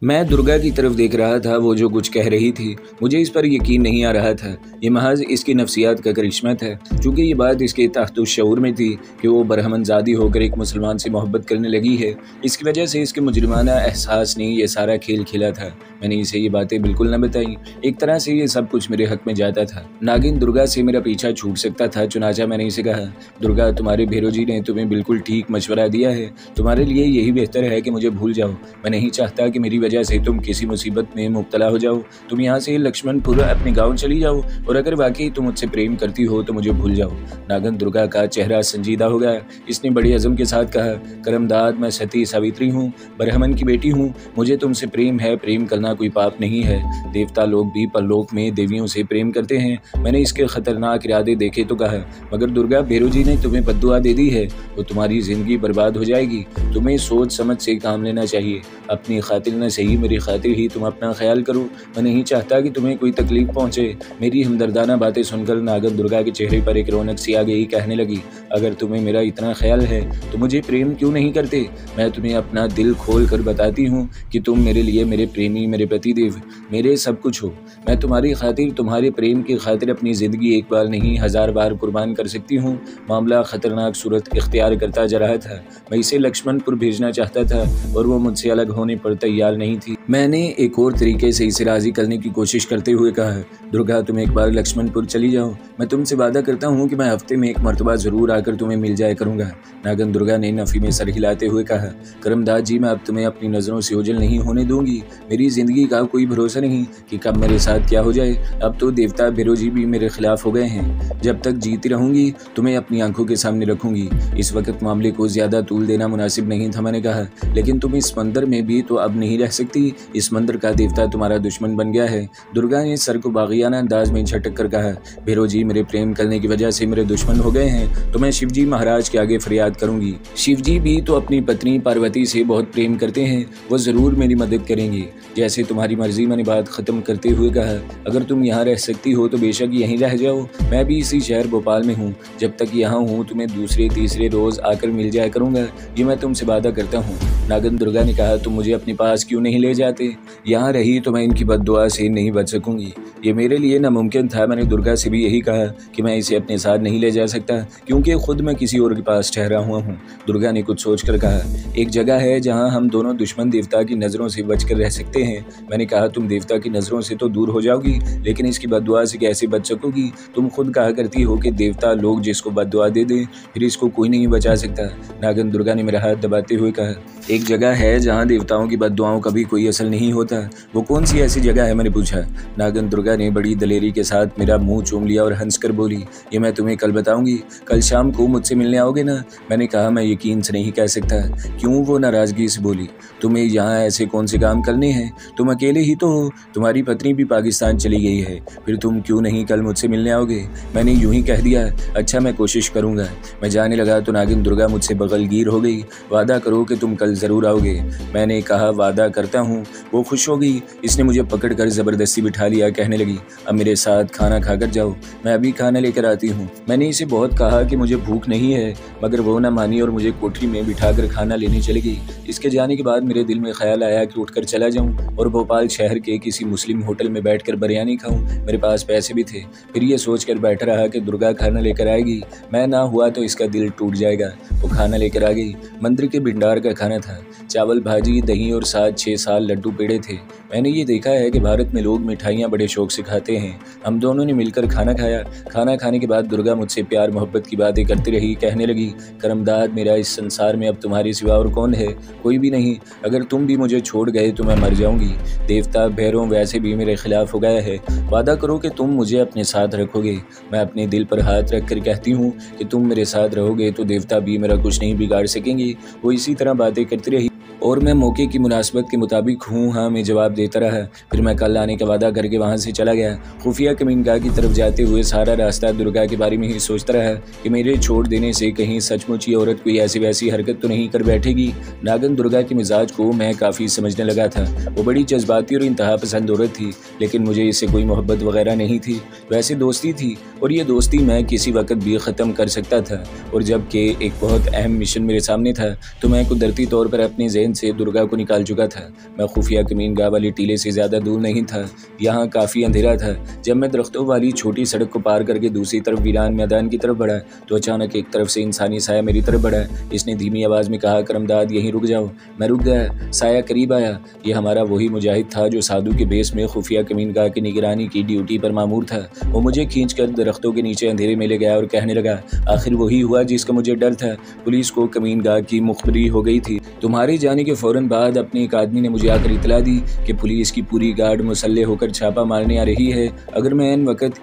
मैं दुर्गा की तरफ देख रहा था। वो जो कुछ कह रही थी मुझे इस पर यकीन नहीं आ रहा था। ये महज इसकी नफ्सियात का करिश्मा था, चूँकि ये बात इसके तहत शऊर में थी कि वो बरहमनजादी होकर एक मुसलमान से मोहब्बत करने लगी है। इसकी वजह से इसके मुजरिमाना एहसास ने ये सारा खेल खेला था। मैंने इसे ये बातें बिल्कुल न बताई। एक तरह से ये सब कुछ मेरे हक में जाता था। नागिन दुर्गा से मेरा पीछा छूट सकता था, चुनाचा मैंने इसे कहा, दुर्गा तुम्हारे भेरो जी ने तुम्हें बिल्कुल ठीक मशवरा दिया है। तुम्हारे लिए यही बेहतर है कि मुझे भूल जाओ। मैं नहीं चाहता कि मेरी वजह से तुम किसी मुसीबत में मुब्तला हो जाओ। तुम यहाँ से लक्ष्मणपुर अपने गाँव चली जाओ, और अगर वाकई तुम मुझसे प्रेम करती हो तो मुझे भूल जाओ। नागन दुर्गा का चेहरा संजीदा हो गया। इसने बड़ी अज़म के साथ कहा, करमदाद, मैं सती सावित्री हूँ, ब्रह्मन की बेटी हूँ। मुझे तुमसे प्रेम है। प्रेम करना कोई पाप नहीं है। देवता लोग भी परलोक में देवियों से प्रेम करते हैं। मैंने इसके खतरनाक इरादे देखे तो कहा, मगर दुर्गा भेरो जी ने तुम्हें बद्दुआ दे दी है, वो तुम्हारी जिंदगी बर्बाद हो जाएगी। तुम्हें सोच समझ से काम लेना चाहिए। अपनी खातिर न सही, मेरी खातिर ही तुम अपना ख्याल करो। मैं नहीं चाहता कि तुम्हें कोई तकलीफ पहुंचे। मेरी हमदर्दाना बातें सुनकर नागन दुर्गा के चेहरे पर एक रौनक सी आ गई। कहने लगी, अगर तुम्हें मेरा इतना ख्याल है तो मुझे प्रेम क्यों नहीं करते? मैं तुम्हें अपना दिल खोल कर बताती हूँ कि तुम मेरे लिए, मेरे प्रेमी, मेरे पतिदेव, मेरे सब कुछ हो। मैं तुम्हारी खातिर, तुम्हारे प्रेम की खातिर अपनी ज़िंदगी एक बार नहीं 1000 बार कुर्बान कर सकती हूँ। मामला ख़तरनाक सूरत इख्तियार करता जा रहा था। मैं इसे लक्ष्मणपुर भेजना चाहता था और वो मुझसे अलग होने पर तैयार नहीं थी। मैंने एक और तरीके से इसे राज़ी करने की कोशिश करते हुए कहा, दुर्गा तुम एक बार लक्ष्मणपुर चली जाओ। मैं तुमसे वादा करता हूँ कि मैं हफ्ते में एक मरतबा ज़रूर आकर तुम्हें मिल जाया करूँगा। नागन दुर्गा ने नफ़ी में सर हिलाते हुए कहा, करमदाद जी, मैं अब तुम्हें अपनी नज़रों से ओझल नहीं होने दूंगी। मेरी ज़िंदगी का कोई भरोसा नहीं कि कब मेरे साथ क्या हो जाए। अब तो देवता भेरो जी भी मेरे खिलाफ हो गए हैं। जब तक जीती रहूंगी तुम्हें अपनी आंखों के सामने रखूंगी। इस वक्त मामले को ज़्यादा तूल देना मुनासिब नहीं था, मैंने कहा, लेकिन तुम इस मंदिर में भी तो अब नहीं रह सकती। इस मंदिर का देवता तुम्हारा दुश्मन बन गया है। दुर्गा ने सर को बागियाना अंदाज में झटक कर कहा, भेरो जी मेरे प्रेम करने की वजह से मेरे दुश्मन हो गए हैं तो मैं शिवजी महाराज के आगे फरियाद करूंगी। शिवजी भी तो अपनी पत्नी पार्वती से बहुत प्रेम करते हैं, वो ज़रूर मेरी मदद करेंगी। जैसे तुम्हारी मर्जी। मैंने बात ख़त्म करते हुए कहा, अगर तुम यहाँ रह सकती हो तो बेशक यहीं रह जाओ। मैं भी इसी शहर भोपाल में हूँ। जब तक यहाँ हूँ तुम्हें दूसरे तीसरे रोज़ आकर मिल जाया करूँगा, ये मैं तुमसे वादा करता हूँ। नागन दुर्गा ने कहा, तुम मुझे अपने पास क्यों नहीं ले जाते? यहाँ रही तो मैं इनकी बद्दुआ से नहीं बच सकूँगी। ये मेरे लिए नामुमकिन था। मैंने दुर्गा से भी यही कहा कि मैं इसे अपने साथ नहीं ले जा सकता, क्योंकि खुद मैं किसी और के पास ठहरा हुआ हूँ। दुर्गा ने कुछ सोच कर कहा, एक जगह है जहाँ हम दोनों दुश्मन देवता की नज़रों से बच कर रह सकते हैं। मैंने कहा, तुम देवता की नज़रों से तो दूर हो जाओगी, लेकिन इसकी बद्दुआ से कैसे बच सकोगी? तुम खुद कहा करती हो कि देवता लोग जिसको बद्दुआ दे दें फिर इसको कोई नहीं बचा सकता। नागन दुर्गा ने मेरा हाथ दबाते हुए कहा, एक जगह है जहाँ देवताओं की बद्दुआओं का भी कोई असर नहीं होता। वो कौन सी ऐसी जगह है? मैंने पूछा। नागन दुर्गा ने बड़ी दलेरी के साथ मेरा मुंह चूम लिया और हंसकर बोली, ये मैं तुम्हें कल बताऊंगी। कल शाम को मुझसे मिलने आओगे ना? मैंने कहा, मैं यकीन से नहीं कह सकता। क्यों? वो नाराज़गी से बोली, तुम्हें यहाँ ऐसे कौन से काम करने हैं? तुम अकेले ही तो हो। तुम्हारी पत्नी भी पाकिस्तान चली गई है, फिर तुम क्यों नहीं कल मुझसे मिलने आओगे? मैंने यूं ही कह दिया। अच्छा, मैं कोशिश करूँगा। मैं जाने लगा तो नागिन दुर्गा मुझसे बगलगीर हो गई। वादा करो कि तुम कल ज़रूर आओगे। मैंने कहा, वादा करता हूँ। वो खुश हो गई। इसने मुझे पकड़कर ज़बरदस्ती बिठा लिया। कहने लगी, अब मेरे साथ खाना खाकर जाओ, मैं अभी खाना लेकर आती हूँ। मैंने इसे बहुत कहा कि मुझे भूख नहीं है, मगर वो ना मानी और मुझे कोठरी में बिठाकर खाना लेने चली गई। इसके जाने के बाद मेरे दिल में ख्याल आया कि उठकर चला जाऊँ और भोपाल शहर के किसी मुस्लिम होटल में बैठकर बिरयानी खाऊं। मेरे पास पैसे भी थे। फिर ये सोचकर बैठा रहा कि दुर्गा खाना लेकर आएगी। मैं ना हुआ तो इसका दिल टूट जाएगा। वो खाना लेकर आ गई। मंदिर के भंडार का खाना था। चावल, भाजी, दही और 7-6 लड्डू पेड़े थे। मैंने ये देखा है कि भारत में लोग मिठाइयाँ बड़े शौक से खाते हैं। हम दोनों ने मिलकर खाना खाया। खाना खाने के बाद दुर्गा मुझसे प्यार मोहब्बत की बातें करती रही। कहने लगी, करमदाद, मेरा इस संसार में अब तुम्हारे सिवा और कौन है? कोई भी नहीं। अगर तुम भी मुझे छोड़ गए तो मैं मर जाऊंगी। देवता भैरव वैसे भी मेरे खिलाफ हो गया है। वादा करो कि तुम मुझे अपने साथ रखोगे। मैं अपने दिल पर हाथ रख कर कहती हूँ कि तुम मेरे साथ रहोगे तो देवता भी मेरा कुछ नहीं बिगाड़ सकेंगे। वो इसी तरह बातें करती रही और मैं मौके की मुनासबत के मुताबिक हूँ हाँ में जवाब देता रहा। फिर मैं कल आने का वादा करके वहाँ से चला गया। खुफिया कमीनगाह की तरफ जाते हुए सारा रास्ता दुर्गा के बारे में ही सोचता रहा कि मेरे छोड़ देने से कहीं सचमुच ये औरत कोई ऐसी वैसी हरकत तो नहीं कर बैठेगी। नागन दुर्गा के मिजाज को मैं काफ़ी समझने लगा था। वो बड़ी जज्बाती और इंतहा पसंद औरत थी, लेकिन मुझे इससे कोई मोहब्बत वगैरह नहीं थी। वैसे दोस्ती थी और ये दोस्ती मैं किसी वक्त भी ख़त्म कर सकता था। और जबकि एक बहुत अहम मिशन मेरे सामने था तो मैं कुदरती तौर पर अपने लालटेन से दुर्गा को निकाल चुका था। मैं खुफिया कमीनगाह वाली टीले से ज़्यादा दूर नहीं था। यहाँ काफ़ी अंधेरा था। जब मैं दरख्तों वाली छोटी सड़क को पार करके दूसरी तरफ वीरान मैदान की तरफ बढ़ा तो अचानक एक तरफ से इंसानी साया मेरी तरफ बढ़ा। इसने धीमी आवाज़ में कहा, करमदाद यहीं रुक जाओ। मैं रुक गया। साया करीब आया। ये हमारा वही मुजाहिद था जो साधु के बेस में खुफिया कमीनगाह की निगरानी की ड्यूटी पर मामूर था। वो मुझे खींचकर दरख्तों के नीचे अंधेरे में ले गया और कहने लगा, आखिर वही हुआ जिसका मुझे डर था। पुलिस को कमीनगाह की मुखबरी हो गई थी। तुम्हारे जाने के फौरन बाद अपने एक आदमी ने मुझे आकर इतला दी कि पुलिस की पूरी गार्ड मुसल्ले होकर छापा मारने आ रही है। अगर मैं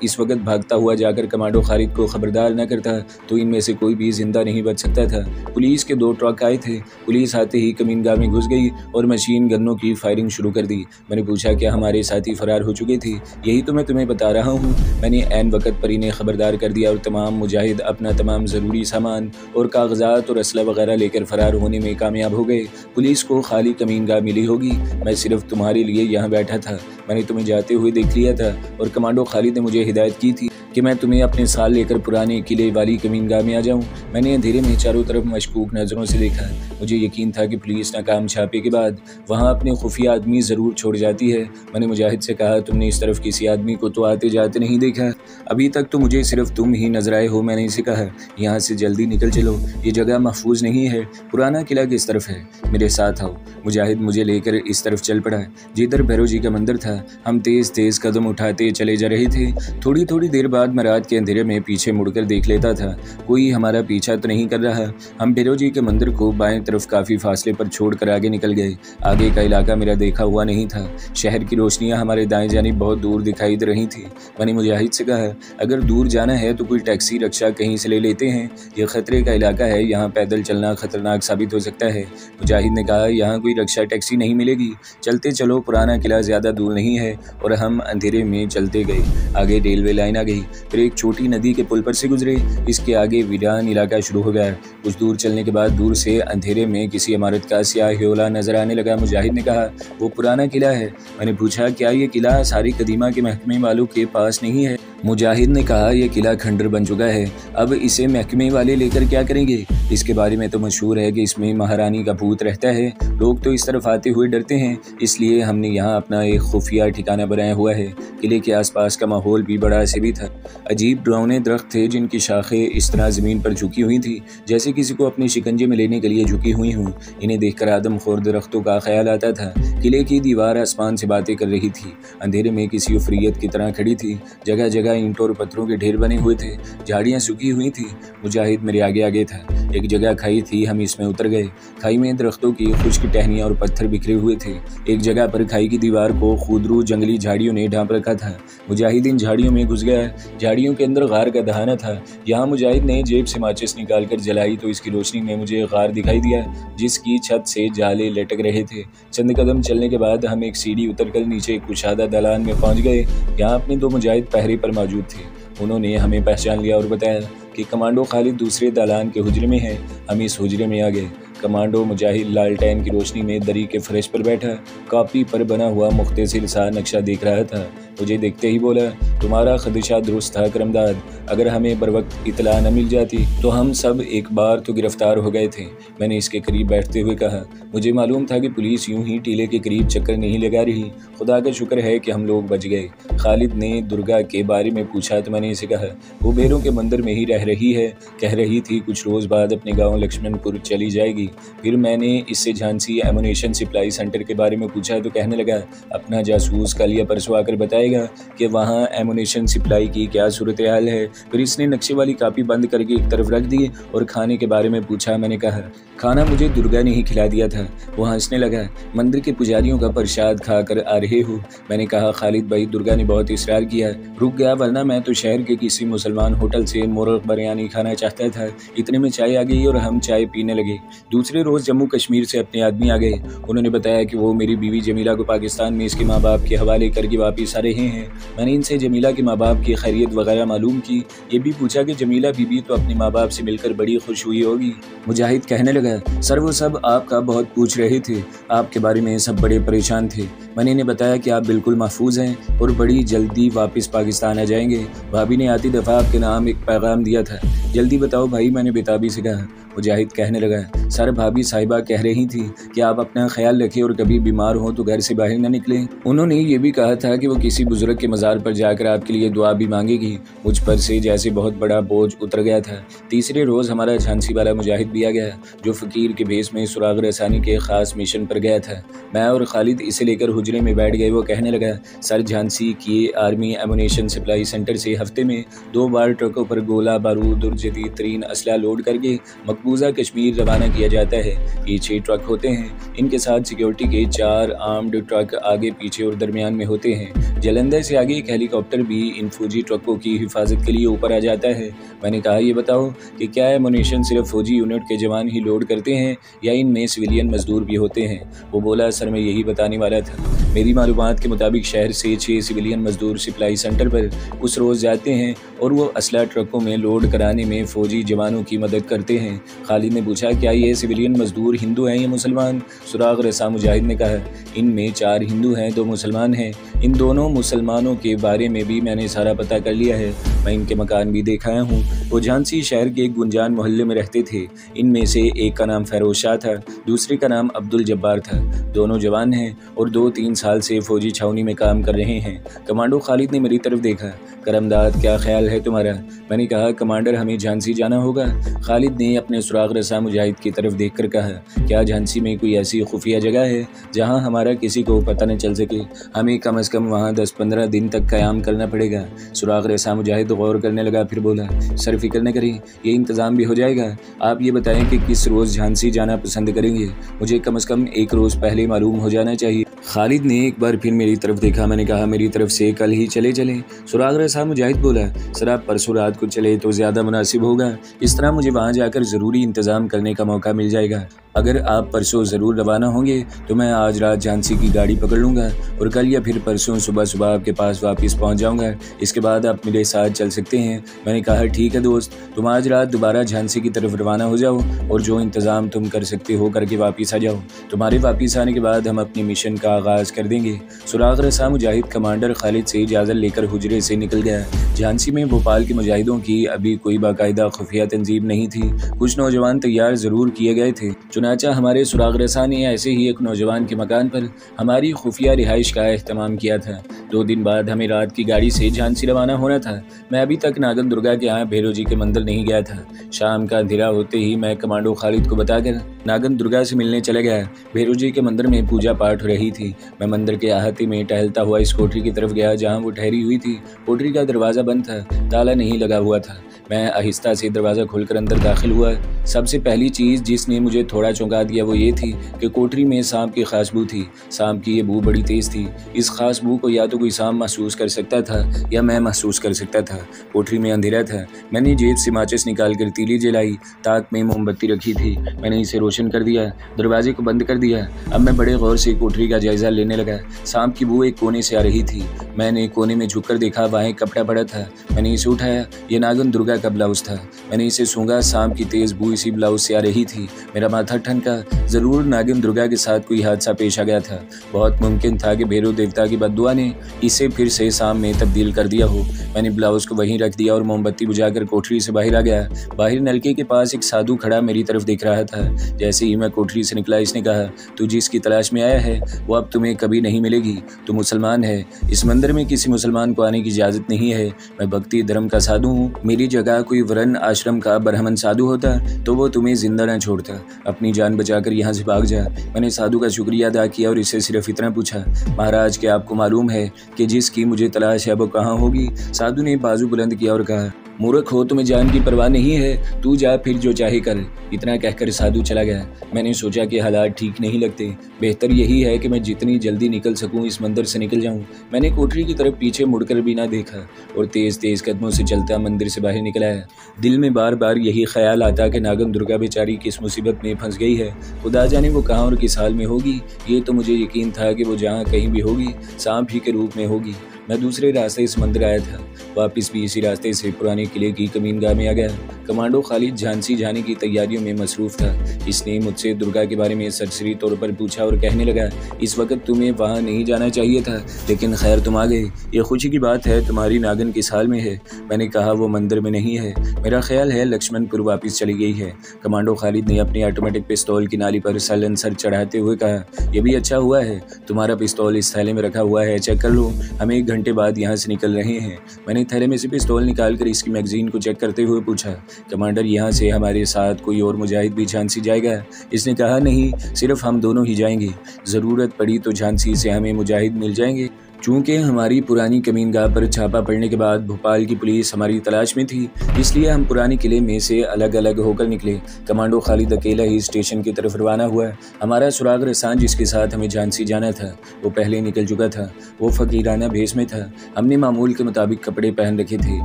इस वक्त भागता हुआ जाकर कमांडो खालिद को खबरदार न करता तो इनमें से कोई भी जिंदा नहीं बच सकता था। पुलिस के 2 ट्रक आए थे। पुलिस आते ही कमीनगाह में घुस गई और मशीन गन्नों की फायरिंग शुरू कर दी। मैंने पूछा, क्या हमारे साथी फरार हो चुके थे? यही तो मैं तुम्हें बता रहा हूँ। मैंने ऐन वक्त पर इन्हें खबरदार कर दिया और तमाम मुजाहिद अपना तमाम ज़रूरी सामान और कागजात और असला वगैरह लेकर फरार होने में कामयाब हो गए। पुलिस को खाली कमीनगाह मिली होगी। मैं सिर्फ तुम्हारे लिए यहाँ बैठा था। मैंने तुम्हें जाते हुए देख लिया था और कमांडो खालिद ने मुझे हिदायत की थी कि मैं तुम्हें अपने साथ लेकर पुराने किले वाली कमीनगाह में आ जाऊं। मैंने अंधेरे में चारों तरफ मशकूक नज़रों से देखा। मुझे यकीन था कि पुलिस नाकाम छापे के बाद वहां अपने खुफिया आदमी ज़रूर छोड़ जाती है। मैंने मुजाहिद से कहा, तुमने इस तरफ किसी आदमी को तो आते जाते नहीं देखा? अभी तक तो मुझे सिर्फ तुम ही नजर आए हो। मैंने इसे कहा, यहाँ से जल्दी निकल चलो, ये जगह महफूज नहीं है। पुराना किला किस तरफ है? मेरे साथ आओ। मुजाहिद मुझे लेकर इस तरफ चल पड़ा जिधर भैरव जी का मंदिर था। हम तेज़ तेज़ कदम उठाते चले जा रहे थे। थोड़ी थोड़ी देर बाद मैं रात के अंधेरे में पीछे मुड़कर देख लेता था, कोई हमारा पीछा तो नहीं कर रहा। हम भैरव जी के मंदिर को बाएं तरफ काफ़ी फासले पर छोड़कर आगे निकल गए। आगे का इलाका मेरा देखा हुआ नहीं था। शहर की रोशनियां हमारे दाएं जानिब बहुत दूर दिखाई दे रही थी। मैंने मुजाहिद से कहा, अगर दूर जाना है तो कोई टैक्सी रिक्शा कहीं से ले लेते हैं। यह खतरे का इलाका है, यहाँ पैदल चलना खतरनाक साबित हो सकता है। मुजाहिद ने कहा, यहाँ कोई रिक्शा टैक्सी नहीं मिलेगी, चलते चलो, पुराना किला ज़्यादा दूर नहीं है। और हम अंधेरे में चलते गए। आगे रेलवे लाइन आ गई। फिर एक छोटी नदी के पुल पर से गुजरे। इसके आगे वीरान इलाका शुरू हो गया। कुछ दूर चलने के बाद दूर से अंधेरे में किसी इमारत का स्याह ह्योला नजर आने लगा। मुजाहिद ने कहा, वो पुराना किला है। मैंने पूछा, क्या ये किला सारी कदीमा के महकमे वालों के पास नहीं है? मुजाहिद ने कहा, यह किला खंडर बन चुका है, अब इसे महकमे वाले लेकर क्या करेंगे? इसके बारे में तो मशहूर है कि इसमें महारानी का भूत रहता है। लोग तो इस तरफ आते हुए डरते हैं, इसलिए हमने यहाँ अपना एक खुफिया ठिकाना बनाया हुआ है। किले के आसपास का माहौल भी बड़ा अजीब था। अजीब डरावने दरख्त थे जिनकी शाखें इस तरह ज़मीन पर झुकी हुई थी जैसे किसी को अपने शिकंजे में लेने के लिए झुकी हुई हों। इन्हें देखकर आदमखोर दरख्तों का ख्याल आता था। किले की दीवार आसमान से बातें कर रही थी, अंधेरे में किसी उफरियत की तरह खड़ी थी। जगह जगह ईंटों और पत्थरों के ढेर बने हुए थे, झाड़ियाँ सूखी हुई थी। मुजाहिद मेरे आगे आगे था। एक जगह खाई थी, हम इसमें उतर गए। खाई में दरख्तों की खुश्क टहनियाँ और पत्थर बिखरे हुए थे। एक जगह पर खाई की दीवार को खुदरू जंगली झाड़ियों ने ढांप रखा था। मुजाहिद इन झाड़ियों में घुस गया। झाड़ियों के अंदर गार का दहाना था। यहाँ मुजाहिद ने जेब से माचिस निकाल कर जलाई तो इसकी रोशनी में मुझे गार दिखाई दिया जिसकी छत से जाले लटक रहे थे। चंद कदम चलने के बाद हम एक सीढ़ी उतरकर नीचे कुशादा दालान में पहुंच गए। यहाँ अपने 2 मुजाहिद पहरे पर मौजूद थे। उन्होंने हमें पहचान लिया और बताया कि कमांडो खालिद दूसरे दालान के हुजरे में है। हम इस हुजरे में आ गए। कमांडो मुजाहिद लालटेन की रोशनी में दरी के फर्श पर बैठा कॉपी पर बना हुआ मुख्तसिर सा नक्शा देख रहा था। मुझे देखते ही बोला, तुम्हारा खदशा दुरुस्त था करमदाद, अगर हमें बर वक्त इतला न मिल जाती तो हम सब एक बार तो गिरफ्तार हो गए थे। मैंने इसके करीब बैठते हुए कहा, मुझे मालूम था कि पुलिस यूं ही टीले के करीब चक्कर नहीं लगा रही। खुदा का शुक्र है कि हम लोग बच गए। खालिद ने दुर्गा के बारे में पूछा तो मैंने इसे कहा, वो बेरों के मंदिर में ही रह रही है, कह रही थी कुछ रोज़ बाद अपने गाँव लक्ष्मणपुर चली जाएगी। फिर मैंने इससे झांसी एमुनेशन सप्लाई सेंटर के बारे में पूछा तो कहने लगा, अपना जासूस कल या परसों आकर बताएगा कि वहाँ एमुनेशन सप्लाई की क्या सूरत हाल है। फिर इसने नक्शे वाली कापी बंद करके एक तरफ रख दी और खाने के बारे में पूछा। मैंने कहा, खाना मुझे दुर्गा ने ही खिला दिया था। वो हंसने लगा, मंदिर के पुजारियों का प्रसाद खा कर आ रहे हो। मैंने कहा, खालिद भाई, दुर्गा ने बहुत इसरार किया। रुक गया, वरना मैं तो शहर के किसी मुसलमान होटल से मोरग बिरयानी खाना चाहता था। इतने में चाय आ गई और हम चाय पीने लगे। दूसरे रोज़ जम्मू कश्मीर से अपने आदमी आ गए। उन्होंने बताया कि वो मेरी बीवी जमीला को पाकिस्तान में इसके माँ बाप के हवाले करके वापिस आ रहे हैं। मैंने इनसे जमीला जमीला के माँ बाप की खैरियत वगैरह मालूम की। ये भी पूछा कि जमीला बीबी तो अपने माँ बाप से मिलकर बड़ी खुश हुई होगी। मुजाहिद कहने लगा, सर वो सब आपका बहुत पूछ रहे थे, आपके बारे में सब बड़े परेशान थे। मैंने इन्हें बताया कि आप बिल्कुल महफूज हैं और बड़ी जल्दी वापस पाकिस्तान आ जाएंगे। भाभी ने आती दफ़ा आपके नाम एक पैगाम दिया था, जल्दी बताओ भाई, मैंने बेताबी से कहा। मुजाहिद कहने लगा, सर भाभी साहिबा कह रही थी कि आप अपना ख्याल रखें और कभी बीमार हो तो घर से बाहर न निकलें। उन्होंने ये भी कहा था कि वो किसी बुजुर्ग के मज़ार पर जाकर आपके लिए दुआ भी मांगेगी। मुझ पर से जैसे बहुत बड़ा बोझ उतर गया था। तीसरे रोज़ हमारा झांसी वाला मुजाहिद भी आ गया, जो फ़कीर के भेस में सुराग रसानी के ख़ास मिशन पर गया था। मैं और खालिद इसे लेकर हुजरे में बैठ गए। वो कहने लगा, सर झांसी की आर्मी एमुनेशन सप्लाई सेंटर से हफ्ते में 2 बार ट्रकों पर गोला बारूद और जदीद तरीन असला लोड करके मकबूजा कश्मीर रवाना किया जाता है। ये 6 ट्रक होते हैं। इनके साथ सिक्योरिटी के 4 आर्म्ड ट्रक आगे पीछे और दरमियान में होते हैं। जलंधर से आगे एक हेलीकॉप्टर भी इन फौजी ट्रकों की हिफाजत के लिए ऊपर आ जाता है। मैंने कहा, ये बताओ कि क्या एमुनेशन सिर्फ फौजी यूनिट के जवान ही लोड करते हैं या इनमें सिविलियन मजदूर भी होते हैं? वो बोला, सर मैं यही बताने वाला था। मेरी मालूमात के मुताबिक शहर से 6 सिविलियन मजदूर सप्लाई सेंटर पर उस रोज़ जाते हैं और वो असला ट्रकों में लोड कराने में फ़ौजी जवानों की मदद करते हैं। खालिद ने पूछा, क्या ये सिविलियन मजदूर हिंदू हैं या मुसलमान? सुराग रसा मुजाहिद ने कहा, इनमें 4 हिंदू हैं, 2 मुसलमान हैं। इन दोनों मुसलमानों के बारे में भी मैंने सारा पता कर लिया है। मैं इनके मकान भी देखाया हूँ। वो झांसी शहर के गुंजान मोहल्ले में रहते थे। इनमें से एक का नाम फैरोज शाह था, दूसरे का नाम अब्दुल जब्बार था। दोनों जवान हैं और 2-3 साल से फौजी छावनी में काम कर रहे हैं। कमांडो खालिद ने मेरी तरफ देखा। करमदाद, क्या ख्याल है तुम्हारा? मैंने कहा, कमांडर हमें झांसी जाना होगा। खालिद ने अपने सुराग रसा मुजाहिद की तरफ देखकर कहा, क्या झांसी में कोई ऐसी खुफिया जगह है जहां हमारा किसी को पता न चल सके? हमें कम से कम वहां 10-15 दिन तक क़याम करना पड़ेगा। सुराग रसा मुजाहिद गौर करने लगा, फिर बोला, सर फिक्र न करें, ये इंतज़ाम भी हो जाएगा। आप ये बताएं कि किस रोज़ झांसी जाना पसंद करेंगे? मुझे कम से कम 1 रोज़ पहले मालूम हो जाना चाहिए। खालिद ने एक बार फिर मेरी तरफ देखा। मैंने कहा, मेरी तरफ से कल ही चले चलें। सुराग रसा मुजाहिद बोला, सर आप परसों रात को चले तो ज़्यादा मुनासिब होगा। इस तरह मुझे वहाँ जाकर ज़रूरी इंतज़ाम करने का मौका मिल जाएगा। अगर आप परसों ज़रूर रवाना होंगे तो मैं आज रात झांसी की गाड़ी पकड़ लूँगा और कल या फिर परसों सुबह सुबह आपके पास वापस पहुँच जाऊँगा। इसके बाद आप मेरे साथ चल सकते हैं। मैंने कहा, ठीक है दोस्त, तुम आज रात दोबारा झांसी की तरफ रवाना हो जाओ और जो इंतज़ाम तुम कर सकते हो करके वापस आ जाओ। तुम्हारे वापस आने के बाद हम अपने मिशन का आगाज़ कर देंगे। सुराग रसा मुजाहिद कमांडर खालिद से इजाज़त लेकर हुजरे से निकल गया। झांसी में भोपाल के मुजाहिदों की अभी कोई बाकायदा खुफिया तंजीम नहीं थी। कुछ नौजवान तैयार ज़रूर किए गए थे। चुनाचा हमारे सुराग रसा ने ऐसे ही एक नौजवान के मकान पर हमारी खुफिया रिहाइश का एहतमाम किया था। 2 दिन बाद हमें रात की गाड़ी से झांसी रवाना होना था। मैं अभी तक नागन दुर्गा के यहाँ भैरव जी के मंदिर नहीं गया था। शाम का अंधेरा होते ही मैं कमांडो खालिद को बताकर नागन दुर्गा से मिलने चला गया। भैरव जी के मंदिर में पूजा पाठ हो रही थी। मैं मंदिर के अहाते में टहलता हुआ इस कोठरी की तरफ गया जहाँ वो ठहरी हुई थी। कोठरी का दरवाज़ा बंद था, ताला नहीं लगा हुआ था। मैं आहिस्ता से दरवाज़ा खोलकर अंदर दाखिल हुआ। सबसे पहली चीज़ जिसने मुझे थोड़ा चौंका दिया वो ये थी कि कोठरी में सांप की खास बू थी। सांप की ये बू बड़ी तेज़ थी। इस खास बू को या तो कोई सांप महसूस कर सकता था या मैं महसूस कर सकता था। कोठरी में अंधेरा था। मैंने जेब से माचिस निकाल कर तीली जलाई। ताक में मोमबत्ती रखी थी। मैंने इसे रोशन कर दिया, दरवाजे को बंद कर दिया। अब मैं बड़े गौर से कोठरी का जायज़ा लेने लगा। सांप की बू एक कोने से आ रही थी। मैंने कोने में झुककर देखा, वहाँ एक कपड़ा पड़ा था। मैंने इसे उठाया। ये नागन दुर्गा का ब्लाउज था। मैंने इसे सूंघा। सांप की तेज़ बू इसी ब्लाउज से आ रही थी। मेरा माथा ठनका। ज़रूर नागिन दुर्गा के साथ कोई हादसा पेश आ गया था। बहुत मुमकिन था कि भैरव देवता की बद्दुआ ने इसे फिर से सांप में तब्दील कर दिया हो। मैंने ब्लाउज को वहीं रख दिया और मोमबत्ती बुझाकर कोठरी से बाहर आ गया। बाहर नलके के पास एक साधु खड़ा मेरी तरफ देख रहा था। जैसे ही मैं कोठरी से निकला, इसने कहा, तू जिसकी तलाश में आया है वो अब तुम्हें कभी नहीं मिलेगी। तू मुसलमान है। इस मंदिर में किसी मुसलमान को आने की इजाज़त नहीं है। मैं भक्ति धर्म का साधु हूँ। मेरी जगह कोई वरण आश्रम का ब्राह्मण साधु होता तो वो तुम्हें जिंदा न छोड़ता। अपनी जान बचाकर यहाँ से भाग जा। मैंने साधु का शुक्रिया अदा किया और इससे सिर्फ इतना पूछा, महाराज क्या आपको मालूम है कि जिसकी मुझे तलाश है वो कहाँ होगी? साधु ने बाजू बुलंद किया और कहा, मूर्ख हो, तुम्हें जान की परवाह नहीं है, तू जा फिर जो चाहे कर। इतना कहकर साधु चला गया। मैंने सोचा कि हालात ठीक नहीं लगते। बेहतर यही है कि मैं जितनी जल्दी निकल सकूं इस मंदिर से निकल जाऊं। मैंने कोठरी की तरफ पीछे मुड़कर भी ना देखा और तेज़ तेज़ कदमों से चलता मंदिर से बाहर निकल आया। दिल में बार बार यही ख्याल आता कि नागन दुर्गा बेचारी किस मुसीबत में फंस गई है। खुदा जाने वो कहाँ और किस हाल में होगी। ये तो मुझे यकीन था कि वो जहाँ कहीं भी होगी सांप ही के रूप में होगी। मैं दूसरे रास्ते से मंदिर आया था, वापस भी इसी रास्ते से पुराने किले की कमीनगाह में आ गया। कमांडो खालिद झांसी जाने की तैयारियों में मसरूफ़ था। इसने मुझसे दुर्गा के बारे में सरसरी तौर पर पूछा और कहने लगा, इस वक्त तुम्हें वहाँ नहीं जाना चाहिए था, लेकिन खैर तुम आ गए। ये खुशी की बात है, तुम्हारी नागन किस हाल में है? मैंने कहा, वो मंदिर में नहीं है, मेरा ख्याल है लक्ष्मणपुर वापस चली गई है। कमांडो खालिद ने अपनी ऑटोमेटिक पिस्तौल की नाली पर साइलेंसर चढ़ाते हुए कहा, यह भी अच्छा हुआ है, तुम्हारा पिस्तौल इस थैले में रखा हुआ है, चेक कर लो। हम 1 घंटे बाद यहाँ से निकल रहे हैं। मैंने थैले में से पिस्तौल निकालकर इसकी मैगजीन को चेक करते हुए पूछा, कमांडर, यहाँ से हमारे साथ कोई और मुजाहिद भी झांसी जाएगा? इसने कहा, नहीं, सिर्फ हम दोनों ही जाएंगे। ज़रूरत पड़ी तो झांसी से हमें मुजाहिद मिल जाएंगे। चूँकि हमारी पुरानी कमीनगाह पर छापा पड़ने के बाद भोपाल की पुलिस हमारी तलाश में थी, इसलिए हम पुराने किले में से अलग अलग होकर निकले। कमांडो खालिद अकेला ही स्टेशन की तरफ रवाना हुआ। हमारा सुराग रसान, जिसके साथ हमें झांसी जाना था, वो पहले निकल चुका था। वो फकीराना भेष में था। हमने मामूल के मुताबिक कपड़े पहन रखे थे,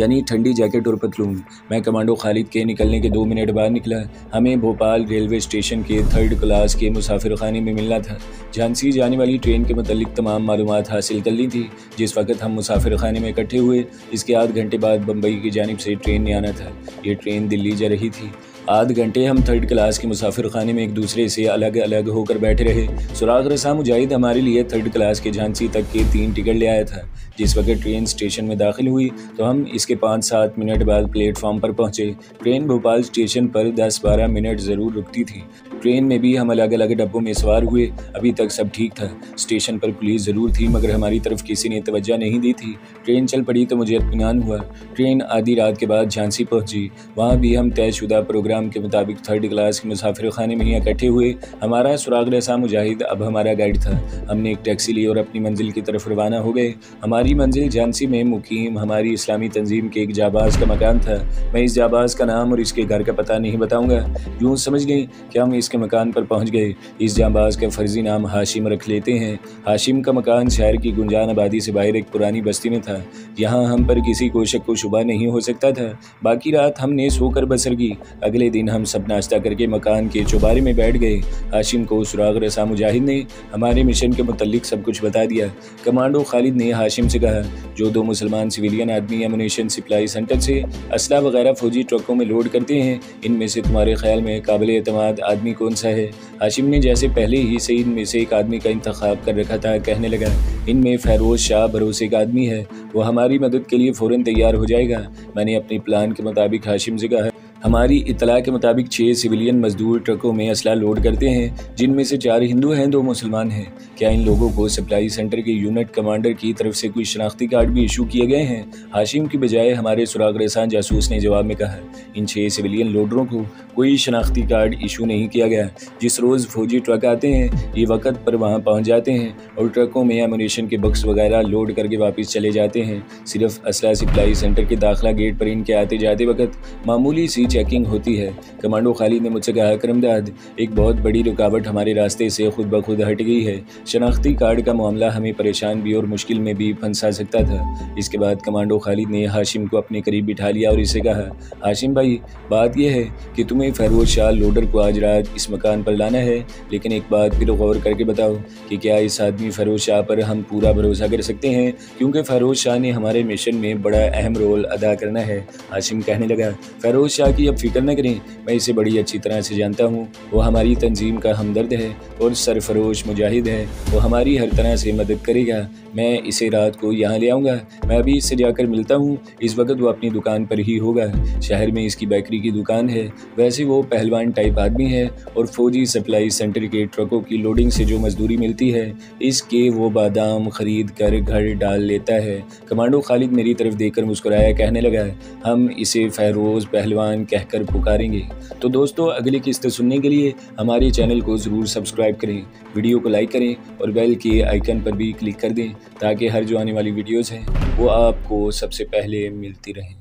यानी ठंडी जैकेट और पतलून। मैं कमांडो खालिद के निकलने के 2 मिनट बाद निकला। हमें भोपाल रेलवे स्टेशन के 3rd क्लास के मुसाफिर खाने में मिलना था। झांसी जाने वाली ट्रेन के मुतालिक तमाम मालूमात हासिल कर ली थी। जिस वक्त हम मुसाफिर खाने में इकट्ठे हुए, इसके आध घंटे बाद बम्बई की जानिब से ट्रेन ने आना था। ये ट्रेन दिल्ली जा रही थी। आध घंटे हम 3rd क्लास के मुसाफिर खाने में एक दूसरे से अलग अलग होकर बैठे रहे। सुराग रसा मुजाहिद हमारे लिए 3rd क्लास के झांसी तक के 3 टिकट ले आया था। जिस वक्त ट्रेन स्टेशन में दाखिल हुई तो हम इसके 5-7 मिनट बाद प्लेटफॉर्म पर पहुंचे। ट्रेन भोपाल स्टेशन पर 10-12 मिनट ज़रूर रुकती थी। ट्रेन में भी हम अलग अलग डब्बों में सवार हुए। अभी तक सब ठीक था। स्टेशन पर पुलिस ज़रूर थी, मगर हमारी तरफ किसी ने तवज्जो नहीं दी थी। ट्रेन चल पड़ी तो मुझे इत्मीनान हुआ। ट्रेन आधी रात के बाद झांसी पहुंची। वहाँ भी हम तयशुदा प्रोग्राम के मुताबिक 3rd क्लास के मुसाफिर खाने में ही इकट्ठे हुए। हमारा सुराग रसा मुजाहिद अब हमारा गाइड था। हमने एक टैक्सी ली और अपनी मंजिल की तरफ रवाना हो गए। हमारी मंजिल झांसी में मुकीम हमारी इस्लामी तंजीम के एक जाबाज का मकान था। मैं इस जाबाज का नाम और इसके घर का पता नहीं बताऊँगा, यूँ समझ लें कि हम इसके मकान पर पहुंच गए। इस जाबाज का फर्जी नाम हाशिम रख लेते हैं। हाशिम का मकान शहर की गुंजान आबादी से बाहर एक पुरानी बस्ती में था। यहाँ हम पर किसी को शक व शुबा नहीं हो सकता था। बाकी रात हमने सोकर बसर की। अगले दिन हम सब नाश्ता करके मकान के चौबारे में बैठ गए। हाशिम को सुराग रसा मुजाहिद ने हमारे मिशन के मुतल्लिक सब कुछ बता दिया। कमांडो खालिद ने हाशिम से कहा, जो 2 मुसलमान सिविलियन आदमी एमुनेशन सप्लाई सेंटर से असला वगैरह फौजी ट्रकों में लोड करते हैं, इनमें से तुम्हारे ख्याल में काबिल एतमाद आदमी कौन सा है? हाशिम ने जैसे पहले ही से इनमें से एक आदमी का इंतखाब कर रखा था, कहने लगा, इनमें फ़ैरोज़ शाह भरोसे का आदमी है, वो हमारी मदद के लिए फ़ौरन तैयार हो जाएगा। मैंने अपने प्लान के मुताबिक हाशिम से कहा, हमारी इतला के मुताबिक 6 सिविलियन मजदूर ट्रकों में असला लोड करते हैं, जिनमें से 4 हिंदू हैं, 2 मुसलमान हैं। क्या इन लोगों को सप्लाई सेंटर के यूनिट कमांडर की तरफ से कोई शनाख्ती कार्ड भी इशू किए गए हैं? हाशिम की बजाय हमारे सुराग रसान जासूस ने जवाब में कहा, इन 6 सिविलियन लोडरों को कोई शनाख्ती कार्ड इशू नहीं किया गया। जिस रोज़ फौजी ट्रक आते हैं, ये वक्त पर वहाँ पहुँच जाते हैं और ट्रकों में एमुनेशन के बक्स वगैरह लोड करके वापस चले जाते हैं। सिर्फ असला सप्लाई सेंटर के दाखिला गेट पर इनके आते जाते वक्त मामूली सी चेकिंग होती है। कमांडो खालिद ने मुझसे कहा, करमदाद, एक बहुत बड़ी रुकावट हमारे रास्ते से खुद ब खुद हट गई है। शनाख्ती कार्ड का मामला हमें परेशान भी और मुश्किल में भी फंसा सकता था। इसके बाद कमांडो खालिद ने हाशिम को अपने करीब बिठा लिया और इसे कहा, हाशिम भाई, बात यह है कि तुम्हें फ़ैरोज़ शाह लोडर को आज रात इस मकान पर लाना है, लेकिन एक बात फिर गौर करके बताओ कि क्या इस आदमी फ़ैरोज़ शाह पर हम पूरा भरोसा कर सकते हैं, क्योंकि फ़ैरोज़ शाह ने हमारे मिशन में बड़ा अहम रोल अदा करना है। हाशिम कहने लगा, फ़ैरोज़ शाह की अब फिक्र न करें, मैं इसे बड़ी अच्छी तरह से जानता हूँ। वो हमारी तंजीम का हमदर्द है और सरफरोश मुजाहिद है। वो हमारी हर तरह से मदद करेगा। मैं इसे रात को यहाँ ले आऊँगा। मैं अभी इससे जाकर मिलता हूँ। इस वक्त वो अपनी दुकान पर ही होगा। शहर में इसकी बेकरी की दुकान है। वैसे वो पहलवान टाइप आदमी है और फौजी सप्लाई सेंटर के ट्रकों की लोडिंग से जो मजदूरी मिलती है, इसके वो बादाम खरीद कर घर डाल लेता है। कमांडो खालिद मेरी तरफ देखकर मुस्कुराया, कहने लगा, हम इसे फ़ैरोज़ पहलवान कहकर पुकारेंगे। तो दोस्तों, अगली किस्त सुनने के लिए हमारे चैनल को ज़रूर सब्सक्राइब करें, वीडियो को लाइक करें और बेल के आइकन पर भी क्लिक कर दें, ताकि हर जो आने वाली वीडियोज़ हैं वो आपको सबसे पहले मिलती रहें।